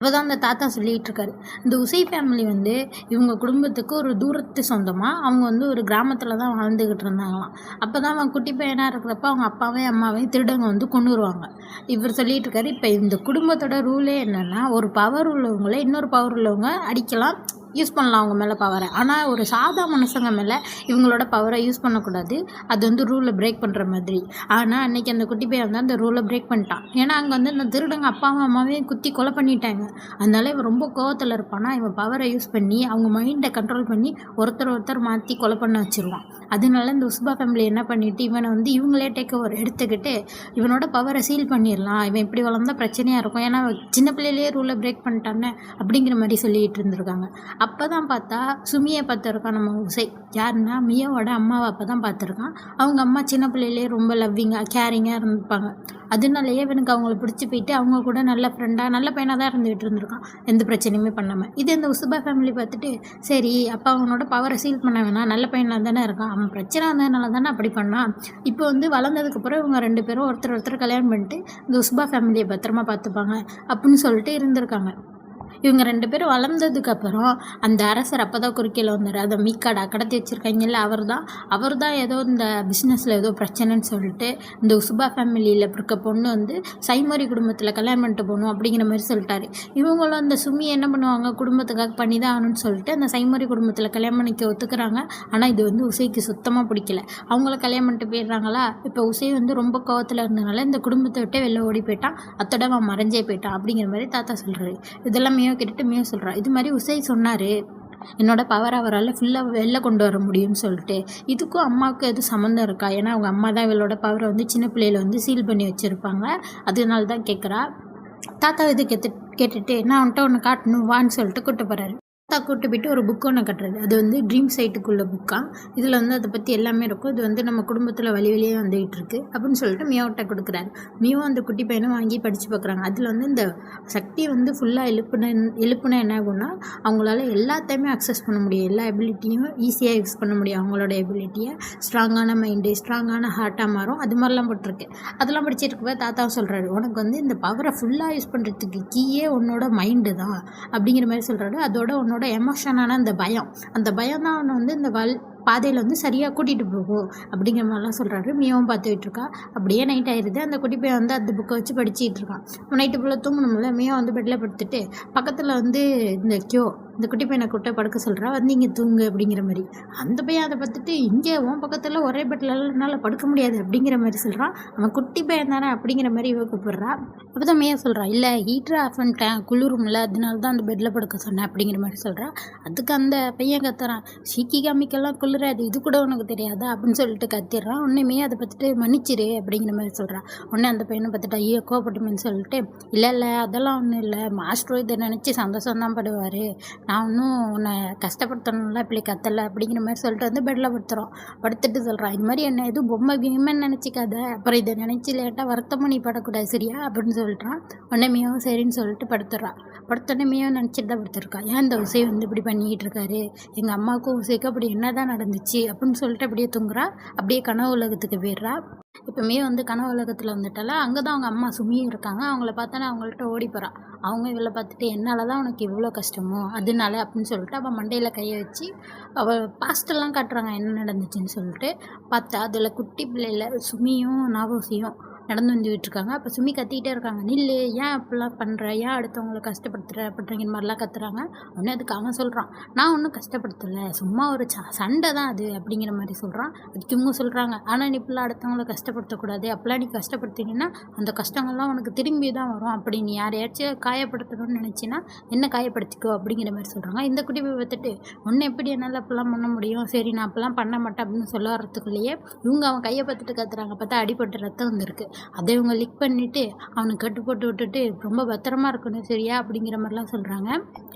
அப்போ தான் அந்த தாத்தா சொல்லிட்டு இருக்காரு. இந்த உசை ஃபேமிலி வந்து இவங்க குடும்பத்துக்கு ஒரு தூரத்து சொந்தமா. அவங்க வந்து ஒரு கிராமத்தில தான் வாழ்ந்துகிட்டு இருந்தாங்களாம். அப்போ தான் அவன் குட்டி பையனா இருக்கிறப்ப அவங்க அப்பாவையும், அம்மாவையும் திருடங்க வந்து கொன்னுருவாங்க. இவர் சொல்லிட்டு இருக்காரு, இப்ப இந்த குடும்பத்தோட ரூலே என்னன்னா, ஒரு பவர் உள்ளவங்கள இன்னொரு பவர் உள்ளவங்க அடிக்கலாம், யூஸ் பண்ணலாம் அவங்க மேல பவர. ஆனா ஒரு சாதா மனுஷங்க மேல இவங்களோட பவர யூஸ் பண்ணக்கூடாது. அது வந்து ரூல பிரேக் பண்ற மாதிரி. ஆனா அன்னைக்கு அந்த குட்டி பையன் வந்து அந்த ரூல பிரேக் பண்ணிட்டான். ஏன்னா அங்க வந்து அந்த திருடங்க அப்பாவும், அம்மாவையும் குத்தி கொலை பண்ணிட்டாங்க. அதனால இவன் ரொம்ப கோவத்துல இருப்பானா, இவன் பவர யூஸ் பண்ணி அவங்க மைண்ட கண்ட்ரோல் பண்ணி ஒருத்தர் மாத்தி கொலை பண்ண வச்சுருவான். அதனால இந்த உஸ்பா ஃபேமிலி என்ன பண்ணிட்டு இவனை வந்து இவங்களே டேக் ஓவர் எடுத்துக்கிட்டு இவனோட பவரை சீல் பண்ணிடலாம். இவன் இப்படி வளர்ந்தா பிரச்சனையா இருக்கும். ஏன்னா சின்ன பிள்ளையிலேயே ரூலை பிரேக் பண்ணிட்டானே அப்படிங்கிற மாதிரி சொல்லிட்டு இருந்திருக்காங்க. அப்போ தான் பார்த்தா சுமியை பார்த்துருக்கான் நம்ம உசை. யாருன்னா மியாவோட அம்மாவை அப்போ தான் பார்த்துருக்கான். அவங்க அம்மா சின்ன பிள்ளையிலேயே ரொம்ப லவ்விங்காக கேரிங்காக இருந்திருப்பாங்க. அதனாலேயே இவனுக்கு அவங்கள பிடிச்சி போயிட்டு அவங்க கூட நல்ல ஃப்ரெண்டாக நல்ல பையனாக தான் இருந்துகிட்டு இருந்திருக்கான், எந்த பிரச்சனையுமே பண்ணாமல். இது இந்த உசுபா ஃபேமிலி பார்த்துட்டு சரி அப்போ அவனோட பவரை சீல் பண்ண வேணாம், நல்ல பையனாக தானே இருக்கான், அவன் பிரச்சனை வந்ததுனால தானே அப்படி பண்ணான். இப்போ வந்து வளர்ந்ததுக்கப்புறம் இவங்க 2 பேரும் ஒருத்தர் கல்யாணம் பண்ணிட்டு இந்த உஸ்பா ஃபேமிலியை பத்திரமா பார்த்துப்பாங்க அப்படின்னு சொல்லிட்டு இருந்திருக்காங்க. இவங்க 2 பேரும் வளர்ந்ததுக்கப்புறம் அந்த அரசர் அப்போ தான் குறுக்கையில் வந்தார். அதை மீக்காடா கடத்தி வச்சுருக்காங்கல்ல, அவர் தான் ஏதோ இந்த பிஸ்னஸில் ஏதோ பிரச்சனைன்னு சொல்லிட்டு இந்த உசுபா ஃபேமிலியில் இருக்க பொண்ணு வந்து சைமரி குடும்பத்தில் கல்யாணம் பண்ணிட்டு போகணும் அப்படிங்கிற மாதிரி சொல்லிட்டாரு. இவங்களும் அந்த சுமி என்ன பண்ணுவாங்க, குடும்பத்துக்காக பண்ணி தான் ஆகணும்னு சொல்லிட்டு அந்த சைமரி குடும்பத்தில் கல்யாணம் பண்ணிக்க ஒத்துக்கிறாங்க. ஆனால் இது வந்து உசைக்கு சுத்தமாக பிடிக்கல. அவங்கள கல்யாணம் பண்ணிட்டு போயிடுறாங்களா. இப்போ உசை வந்து ரொம்ப கோவத்தில் இருந்தனால இந்த குடும்பத்தை விட்டு வெளில ஓடி போயிட்டான். அத்தோட அவன் மறைஞ்சே போயிட்டான் அப்படிங்கிற மாதிரி தாத்தா சொல்கிறாரு. இதெல்லாம் கேட்டுட்டு மியா சொல்கிறா, இது மாதிரி உசை சொன்னார் என்னோட பவர் அவரால் ஃபுல்லாக வெளில கொண்டு வர முடியும்னு சொல்லிட்டு. இதுக்கும் அம்மாவுக்கும் எதுவும் சம்மந்தம் இருக்கா? ஏன்னா அவங்க அம்மா தான் இவளோட பவரை வந்து சின்ன பிள்ளையில வந்து சீல் பண்ணி வச்சுருப்பாங்க. அதனால தான் கேட்குறா. தாத்தா இது கேட்டுட்டு நான் வந்துட்டு ஒன்று காட்டணும் வான்னு சொல்லிட்டு கூப்பிட்டு போகிறாரு. தாத்தா கூட்டு போயிட்டு ஒரு புக் ஒன்று கட்டுறது. அது வந்து ட்ரீம் சைட்டுக்குள்ள புக்காக. இதில் வந்து அதை பற்றி எல்லாமே இருக்கும். இது வந்து நம்ம குடும்பத்தில் வழியே வந்துகிட்டு இருக்கு அப்படின்னு சொல்லிட்டு மியாவிட்ட கொடுக்குறாரு. மியாவும் அந்த குட்டி பையனும் வாங்கி படித்து பார்க்குறாங்க. அதில் வந்து இந்த சக்தி வந்து ஃபுல்லாக எழுப்புனா என்ன ஆகும்னா, அவங்களால எல்லாத்தையுமே அக்சஸ் பண்ண முடியும். எல்லா எபிலிட்டியும் ஈஸியாக யூஸ் பண்ண முடியும். அவங்களோட எபிலிட்டியை ஸ்ட்ராங்கான மைண்டு, ஸ்ட்ராங்கான ஹார்ட்டாக மாறும். அது மாதிரிலாம் போட்டிருக்கு. அதெல்லாம் படிச்சுட்டு இருக்கப்போ தாத்தாவும் சொல்கிறாரு, உனக்கு வந்து இந்த பவரை ஃபுல்லாக யூஸ் பண்ணுறதுக்கு கீயே உன்னோட மைண்டு தான் அப்படிங்கிற மாதிரி சொல்கிறாரு. அதோட உன்னோட எமோஷனான அந்த பயம் தான் அவனை வந்து இந்த பாதையில் வந்து சரியாக கூட்டிகிட்டு போகும் அப்படிங்கிற மாதிரிலாம் சொல்கிறாரு. மியாவும் பார்த்துக்கிட்டு இருக்கா. அப்படியே நைட் ஆயிடுது. அந்த குட்டி பையன் வந்து அந்த புக்கை வச்சு படிச்சுட்டு இருக்கான். நைட்டு ஃபுல்லாக தூங்கணும்ல. மியா வந்து பெட்டில் படுத்துட்டு பக்கத்தில் வந்து இந்த குட்டி பையனை கூட்ட படுக்க சொல்கிறா, வந்து இங்கே தூங்கு அப்படிங்கிற மாதிரி. அந்த பையன் அதை பார்த்துட்டு இங்கே உன் பக்கத்தில் ஒரே பெட்டில் என்னால் படுக்க முடியாது அப்படிங்கிற மாதிரி சொல்கிறான். அவன் குட்டி பையன் தானே அப்படிங்கிற மாதிரி இவ கூப்பிட்றா. அப்போ தான் மியா சொல்கிறா, இல்லை ஹீட்டரை ஆஃப் பண்ணிட்டேன், குளிரும்ல, அதனால தான் அந்த பெட்டில் படுக்க சொன்னேன் அப்படிங்கிற மாதிரி சொல்கிறா. அதுக்கு அந்த பையன் கத்துறான், சீக்கி காமிக்கெல்லாம் குளிராது, இது கூட உனக்கு தெரியாதா அப்படின்னு சொல்லிட்டு கத்திடுறான். உன்னையுமே அதை பார்த்துட்டு மன்னிச்சிரு அப்படிங்கிற மாதிரி சொல்கிறான். உடனே அந்த பையனை பார்த்துட்டு ஐயோ கோவப்பட்டுமேன்னு சொல்லிட்டு, இல்லை அதெல்லாம் ஒன்றும் இல்லை, மாஸ்டரும் இதை நினச்சி சந்தோஷம் தான் படுவார், நான் ஒன்றும் உன்னை கஷ்டப்படுத்தணும்ல இப்படி கத்தலை அப்படிங்கிற மாதிரி சொல்லிட்டு வந்து பெட்டில் படுத்துட்டு சொல்கிறான், இது மாதிரி என்ன எதுவும் பொம்மை கேமன்னு நினச்சிக்காத, அப்புறம் இதை நினச்சி லேட்டாக வருத்தமும் நீ படக்கூடாது சரியா அப்படின்னு சொல்லிட்டான். உடனே மியாவும் சரின்னு சொல்லிட்டு படுத்தோடனே மியாவும் நினச்சிட்டு தான் படுத்துருக்கா. ஏன் இந்த உசை வந்து இப்படி பண்ணிக்கிட்டு இருக்காரு, எங்கள் அம்மாவுக்கும் உசைக்கும் அப்படி என்ன தான் நடந்துச்சு அப்படின்னு சொல்லிட்டு அப்படியே தூங்குறா. அப்படியே கனவு உலகத்துக்கு போயிடுறா. இப்போமே வந்து கனவு உலகத்தில் வந்துட்டால அங்கே தான் அவங்க அம்மா சுமியும் இருக்காங்க. அவங்கள பார்த்தோன்னா அவங்கள்ட்ட ஓடி போகிறான். அவங்க இவளை பார்த்துட்டு என்னால் தான் உனக்கு இவ்வளோ கஷ்டமோ அதனால அப்படின்னு சொல்லிட்டு அவள் மண்டையில் கையை வச்சு அவள் பாஸ்டெல்லாம் காட்டுறாங்க என்ன நடந்துச்சுன்னு சொல்லிட்டு. பார்த்தா அதில் குட்டி பிள்ளையில் சுமியும் நாவோசியும் நடந்து வந்துக்கிட்டு இருக்காங்க. அப்போ சுமி கத்திக்கிட்டே இருக்காங்க, நில்லு, ஏன் அப்படிலாம் பண்ணுற, ஏன் அடுத்தவங்களை கஷ்டப்படுத்துகிற அப்படிங்கிற மாதிரிலாம் கத்துறாங்க. உடனே அதுக்கு அவன் சொல்கிறான், நான் ஒன்றும் கஷ்டப்படுத்தலை, சும்மா ஒரு சண்டை தான் அது அப்படிங்கிற மாதிரி சொல்கிறான். அதுக்கு இவங்க சொல்கிறாங்க, ஆனால் நீ இப்படிலாம் அடுத்தவங்களை கஷ்டப்படுத்தக்கூடாது, அப்போலாம் நீ கஷ்டப்படுத்தினீங்கன்னா அந்த கஷ்டங்கள்லாம் உனக்கு திரும்பி தான் வரும், அப்படி நீ யாரையாச்சும் காயப்படுத்தணும்னு நினச்சின்னா என்ன காயப்படுத்திக்கோ அப்படிங்கிற மாதிரி சொல்கிறாங்க. இந்த குட்டி போய் பார்த்துட்டு ஒன்று எப்படி என்னால் அப்போல்லாம் பண்ண முடியும், சரி நான் அப்போல்லாம் பண்ண மாட்டேன் அப்படின்னு சொல்ல வரத்துக்குள்ளேயே இவங்க அவன் கையை பார்த்துட்டு கத்துறாங்க. பார்த்தா அடிபட்டு ரத்தம் வந்துருக்கு. அதை இவங்க லிக் பண்ணிவிட்டு அவனை கட்டு போட்டு விட்டுட்டு ரொம்ப பத்திரமா இருக்கணும் சரியா அப்படிங்கிற மாதிரிலாம் சொல்கிறாங்க.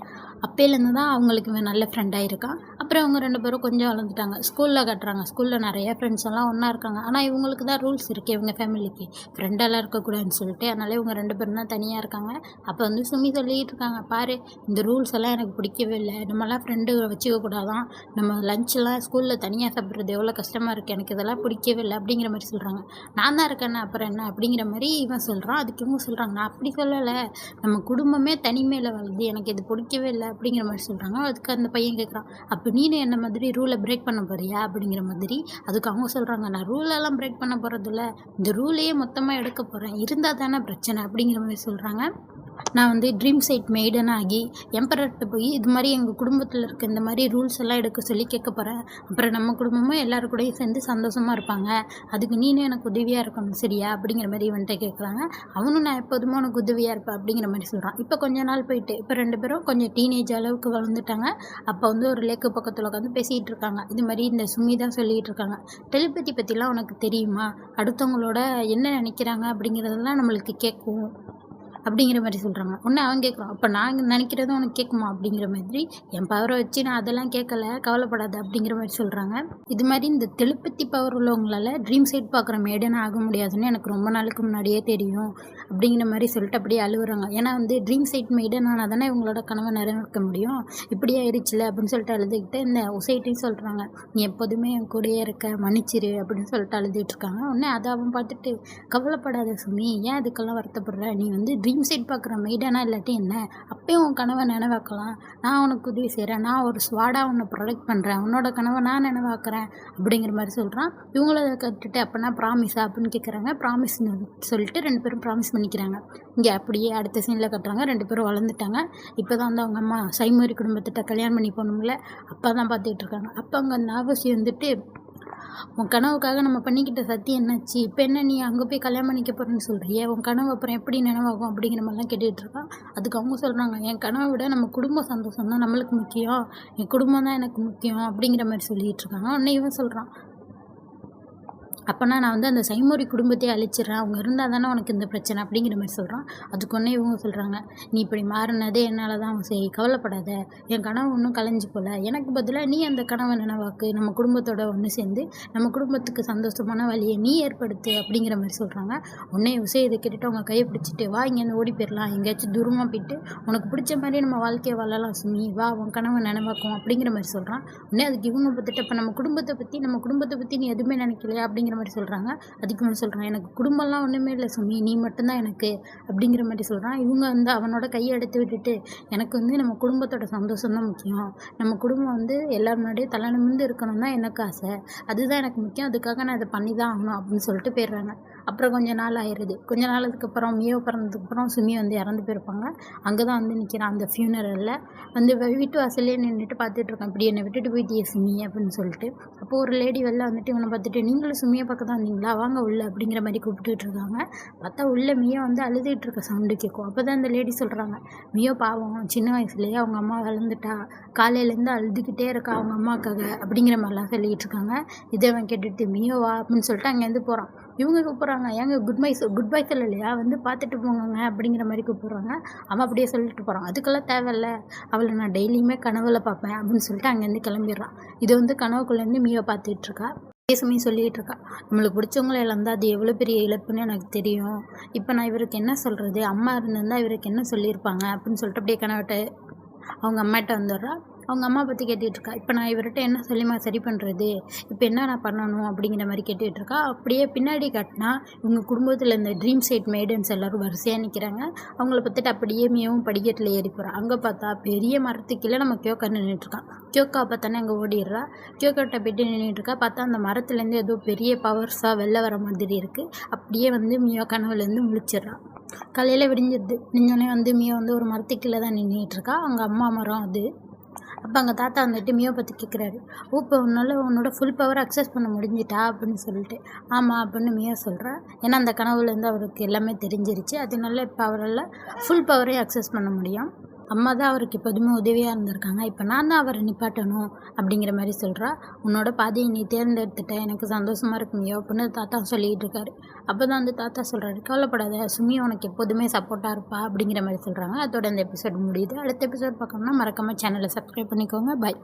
அப்போலேருந்து தான் அவங்களுக்கு இவன் நல்ல ஃப்ரெண்டாக இருக்கான். அப்புறம் இவங்க 2 பேரும் கொஞ்சம் வளர்ந்துட்டாங்க. ஸ்கூலில் காட்டுறாங்க. ஸ்கூலில் நிறைய ஃப்ரெண்ட்ஸ் எல்லாம் ஒன்றா இருக்காங்க. ஆனால் இவங்களுக்கு தான் ரூல்ஸ் இருக்குது இவங்க ஃபேமிலிக்கு. ஃப்ரெண்டெல்லாம் இருக்கக்கூடாதுன்னு சொல்லிட்டு. அதனால இவங்க 2 பேரும் தான் தனியாக இருக்காங்க. அப்போ வந்து சுமி சொல்லிகிட்டு இருக்காங்க, பாரு இந்த ரூல்ஸ் எல்லாம் எனக்கு பிடிக்கவே இல்லை. நம்மலாம் ஃப்ரெண்டு வச்சுக்க கூடாதான். நம்ம லஞ்செல்லாம் ஸ்கூலில் தனியாக சாப்பிட்றது எவ்வளோ கஷ்டமாக இருக்குது. எனக்கு இதெல்லாம் பிடிக்கவே இல்லை அப்படிங்கிற மாதிரி சொல்கிறாங்க. நான் தான் இருக்கேன்னு அப்புறம் என்ன அப்படிங்கிற மாதிரி இவன் சொல்கிறான். அதுக்கு இவங்க சொல்கிறாங்க, நான் அப்படி சொல்லலை. நம்ம குடும்பமே தனிமையில் வளருது. எனக்கு இது பிடிக்கவே இல்லை அப்படிங்கிற மாதிரி சொல்கிறாங்க. அதுக்கு அந்த பையன் கேட்குறான், அப்போ நீனு என்ன மாதிரி ரூலை பிரேக் பண்ண போறியா அப்படிங்கிற மாதிரி. அதுக்கு அவங்க சொல்கிறாங்க, நான் ரூலெல்லாம் பிரேக் பண்ண போகிறதில்ல, இந்த ரூலையே மொத்தமாக எடுக்க போகிறேன், இருந்தால் தானே பிரச்சனை அப்படிங்கிற மாதிரி சொல்கிறாங்க. நான் வந்து ட்ரீம் சைட் மெய்டன் ஆகி எம்பரர்கிட்ட போய் இது மாதிரி எங்கள் குடும்பத்தில் இருக்க இந்த மாதிரி ரூல்ஸ் எல்லாம் எடுக்க சொல்லி கேட்க போகிறேன். அப்புறம் நம்ம குடும்பமும் எல்லாரு கூடயும் சேர்ந்து சந்தோஷமாக இருப்பாங்க. அதுக்கு நீனும் எனக்கு உதவியாக இருக்கணும் சரியா அப்படிங்கிற மாதிரி இவன்கிட்ட கேட்குறாங்க. அவனும் நான் எப்போதுமே உனக்கு உதவியாக இருப்பேன் அப்படிங்கிற மாதிரி சொல்கிறான். இப்போ கொஞ்ச நாள் போயிட்டு இப்போ 2 பேரும் கொஞ்சம் டீனேஜ் அளவுக்கு வளர்ந்துட்டாங்க. அப்போ வந்து ஒரு லேக்கு பக்கத்தில் உட்காந்து பேசிகிட்டு இருக்காங்க. இது மாதிரி இந்த சுமி தான் சொல்லிகிட்டு இருக்காங்க, டெலிபதி பற்றிலாம் உனக்கு தெரியுமா, அடுத்தவங்களோட என்ன நினைக்கிறாங்க அப்படிங்கிறதெல்லாம் நம்மளுக்கு கேட்கும் அப்படிங்கிற மாதிரி சொல்கிறாங்க. உடனே அவன் கேட்குறான், அப்போ நான் நினைக்கிறதும் உனக்கு கேட்குமா அப்படிங்கிற மாதிரி. என் பவரை வச்சு நான் அதெல்லாம் கேட்கல, கவலைப்படாது அப்படிங்கிற மாதிரி சொல்கிறாங்க. இது மாதிரி இந்த டெலிபதி பவர் உள்ளவங்களால ட்ரீம் சைட் பார்க்குற மேடனாக ஆக முடியாதுன்னு எனக்கு ரொம்ப நாளுக்கு முன்னாடியே தெரியும் அப்படிங்கிற மாதிரி சொல்லிட்டு அப்படியே அழுகுறாங்க. ஏன்னா வந்து ட்ரீம் சைட் மேடன் ஆனால் தானே இவங்களோட கனவை நிறைவேற்ற முடியும், இப்படியே ஆயிடுச்சுல அப்படின்னு சொல்லிட்டு அழுதுகிட்டு இந்த உசைட்டையும் சொல்கிறாங்க, நீ எப்போதுமே என் கூடயே இருக்க, மன்னிச்சிரு அப்படின்னு சொல்லிட்டு அழுதுகிட்டு இருக்காங்க. உடனே அதை அவன் பார்த்துட்டு, கவலைப்படாத சுமி, ஏன் அதுக்கெல்லாம் வருத்தப்படுற, நீ வந்து ட்ரீம் சைட் பார்க்குற மெய்டானா இல்லாட்டி என்ன, அப்பயும் உன் கனவை நினைவாக்கலாம், நான் உனக்கு உதவி செய்கிறேன், நான் ஒரு ஸ்வாடாக உன்னை ப்ரொடெக்ட் பண்ணுறேன், உன்னோட கனவை நான் நினைவாக்குறேன் அப்படிங்கிற மாதிரி சொல்கிறான். இவங்கள கற்றுட்டு அப்போனா ப்ராமிஸா அப்படின்னு கேட்குறாங்க. ப்ராமிஸ்னு சொல்லிட்டு 2 பேரும் ப்ராமிஸ் பண்ணிக்கிறாங்க. இங்கே அப்படியே அடுத்த சீனில் கட்டுறாங்க. 2 பேரும் வளர்ந்துட்டாங்க. இப்போ தான் வந்து அவங்க அம்மா சைமூரி குடும்பத்திட்ட கல்யாணம் பண்ணி போகணும்ல, அப்போ தான் பார்த்துக்கிட்டு இருக்காங்க. அப்போ அங்கே அந்த ஆபசி வந்துட்டு, உன் கனவுக்காக நம்ம பண்ணிக்கிட்ட சத்தியம் என்னாச்சு, இப்போ என்ன நீ அங்கே போய் கல்யாணம் பண்ணிக்க போகிறேன்னு சொல்கிறியே, உன் கனவு அப்புறம் எப்படி நினைவாகும் அப்படிங்கிற மாதிரிலாம் கேட்டுகிட்டு இருக்கான். அதுக்கு அவங்க சொல்கிறாங்க, என் கனவை விட நம்ம குடும்ப சந்தோஷம் தான் நம்மளுக்கு முக்கியம், என் குடும்பம் தான் எனக்கு முக்கியம் அப்படிங்கிற மாதிரி சொல்லிகிட்டு இருக்காங்க. உடனே இவன் சொல்கிறான், அப்போனா நான் வந்து அந்த சைமோரி குடும்பத்தையே அழிச்சிடுறேன், அவங்க இருந்தால் தானே உனக்கு இந்த பிரச்சனை அப்படிங்கிற மாதிரி சொல்கிறான். அதுக்கு ஒன்றே இவங்க சொல்கிறாங்க, நீ இப்படி மாறினதே என்னால் தான், அவன் சரி கவலைப்படாத, என் கனவு ஒன்றும் கலைஞ்சி போல, எனக்கு பதிலாக நீ அந்த கனவை நினைவாக்கு, நம்ம குடும்பத்தோட ஒன்று சேர்ந்து நம்ம குடும்பத்துக்கு சந்தோஷமான வழியை நீ ஏற்படுத்து அப்படிங்கிற மாதிரி சொல்கிறாங்க. உடனே உசை இதை கேட்டுட்டு அவங்க கையை பிடிச்சிட்டு, வா இங்கேருந்து ஓடி போயிடலாம், எங்கேயாச்சும் தூரமாக போயிட்டு உனக்கு பிடிச்ச மாதிரி நம்ம வாழ்க்கையை வாழலாம் சுமி, வா உன் கனவை நினைவாக்கும் அப்படிங்கிற மாதிரி சொல்கிறான். உடனே அதுக்கு இவங்க பார்த்துட்டு, இப்போ நம்ம குடும்பத்தை பற்றி நீ எதுவுமே நினைக்கலையா அப்படிங்கிற மாதிரி சொல்கிறாங்க. அதுக்கு முன்னாடி சொல்கிறான், எனக்கு குடும்பம்லாம் ஒன்றுமே இல்லை சுமி, நீ மட்டும்தான் எனக்கு அப்படிங்கிற மாதிரி சொல்கிறான். இவங்க வந்து அவனோட கையை எடுத்து விட்டுட்டு, எனக்கு வந்து நம்ம குடும்பத்தோட சந்தோஷம் தான் முக்கியம், நம்ம குடும்பம் வந்து எல்லாரும் முன்னாடியே தலை நிமிர்ந்து இருக்கணும் தான் எனக்கு ஆசை, அதுதான் எனக்கு முக்கியம், அதுக்காக நான் இதை பண்ணி தான் ஆகணும் அப்படின்னு சொல்லிட்டு போயிடுறாங்க. அப்புறம் கொஞ்ச நாள் ஆயிடுது. கொஞ்ச நாளுக்கு அப்புறம் மியோ பிறந்ததுக்கப்புறம் சுமி வந்து இறந்து போயிருப்பாங்க. அங்கே தான் வந்து நிற்கிறான் அந்த ஃபியூனரலில். வந்து வீட்டு வாசல்லே நின்றுட்டு பார்த்துட்டு இருக்கான், இப்படி என்னை விட்டுட்டு போயிட்டியே சுமி அப்படின்னு சொல்லிட்டு. அப்போது ஒரு லேடி வெளில வந்துட்டு இவனை பார்த்துட்டு, நீங்களும் சுமியை பார்க்க தான் வந்தீங்களா, வாங்க உள்ள அப்படிங்கிற மாதிரி கூப்பிட்டுட்டு இருக்காங்க. பார்த்தா உள்ள மியோ வந்து அழுதுகிட்டு இருக்க சவுண்டு கேட்கும். அப்போ தான் அந்த லேடி சொல்கிறாங்க, மியோ பாவம் சின்ன வயசுலேயே அவங்க அம்மா வளர்ந்துட்டா, காலையிலேருந்து அழுதுகிட்டே இருக்கா அவங்க அம்மாக்காக அப்படிங்கிற மாதிரிலாம் சொல்லிகிட்டு இருக்காங்க. இதை அவன் கேட்டுட்டு, மியோவா அப்படின்னு சொல்லிட்டு அங்கேருந்து போகிறான். இவங்க கூப்பிட்றாங்க, ஏங்க குட் பை சொல்லலையா, வந்து பார்த்துட்டு போங்க அப்படிங்கிற மாதிரி கூப்பிட்றாங்க. அவன் அப்படியே சொல்லிட்டு போகிறான், அதுக்கெல்லாம் தேவையில்ல, அவளை நான் டெய்லியுமே கனவுல பார்ப்பேன் அப்படின்னு சொல்லிட்டு அங்கேருந்து கிளம்பிடுறான். இது வந்து கனவுக்குள்ளேருந்து மியோ பார்த்துட்டு இருக்கா. சமயம் சொல்லிகிட்டு இருக்கா, நம்மளுக்கு பிடிச்சவங்கள இழந்தால் அது எவ்வளோ பெரிய இழப்புன்னு எனக்கு தெரியும், இப்போ நான் இவருக்கு என்ன சொல்கிறது, அம்மா இருந்திருந்தால் இவருக்கு என்ன சொல்லியிருப்பாங்க அப்படின்னு சொல்லிட்டு அப்படியே கனவிட்டு அவங்க அம்மாட்ட வந்துடுறா. அவங்க அம்மா பற்றி கேட்டுட்ருக்கா, இப்போ நான் இவர்கிட்ட என்ன சொல்லிமா சரி பண்ணுறது, இப்போ என்ன நான் பண்ணணும் அப்படிங்கிற மாதிரி கேட்டுட்ருக்கா. அப்படியே பின்னாடி காட்டினா இவங்க குடும்பத்தில் இந்த ட்ரீம் சைட் மேடன்ஸ் எல்லோரும் வரிசையாக நிற்கிறாங்க. அவங்கள பார்த்துட்டு அப்படியே மிகவும் படிக்கட்டில் ஏறி போகிறான். அங்கே பார்த்தா பெரிய மரத்துக்கு கீழே நம்ம கியோக்கா நின்றுட்டுருக்கான். கியோக்கா பார்த்தானே அங்கே ஓடிடுறா. கியோக்காட்ட போய்ட்டு நின்றுட்டுருக்கா. பார்த்தா அந்த மரத்துலேருந்து ஏதோ பெரிய பவர்ஸாக வெளில வர மாதிரி இருக்குது. அப்படியே வந்து மியோ கனவுலேருந்து முழிச்சிட்றான். காலையில் விடிஞ்சிடுது. நிஞ்சோடனே வந்து மியோ வந்து ஒரு மரத்துக்கு கீழே தான் நின்றுட்டுருக்கா. அவங்க அம்மா மரம் அது. அப்போ அங்கே தாத்தா வந்துட்டு மியோ பற்றி கேட்குறாரு, இப்போ உன்னால் உன்னோட ஃபுல் பவர் அக்சஸ் பண்ண முடிஞ்சிட்டா அப்படின்னு சொல்லிட்டு. ஆமாம் அப்படின்னு மியோ சொல்கிறேன். ஏன்னா அந்த கனவுலேருந்து அவருக்கு எல்லாமே தெரிஞ்சிருச்சு. அதனால இப்போ அவரால் ஃபுல் பவரையும் அக்சஸ் பண்ண முடியும். அம்மா தான் அவருக்கு எப்போதுமே உதவியாக இருந்திருக்காங்க, இப்போ நான் தான் அவரை நிப்பாட்டணும் அப்படிங்கிற மாதிரி சொல்கிறா. உன்னோட பாதையை நீ தேர்ந்தெடுத்துட்ட, எனக்கு சந்தோஷமாக இருக்குமியோ அப்படின்னு தாத்தா சொல்லிகிட்டு இருக்காரு. அப்போ தான் அந்த தாத்தா சொல்கிறாரு, கவலைப்படாத சுமி உனக்கு எப்போதுமே சப்போர்ட்டாக இருப்பா அப்படிங்கிற மாதிரி சொல்கிறாங்க. அதோட இந்த எபிசோட் முடியுது. அடுத்த எபிசோட் பார்க்கணும்னா மறக்காமல் சேனலை சப்ஸ்கிரைப் பண்ணிக்கோங்க. பாய்.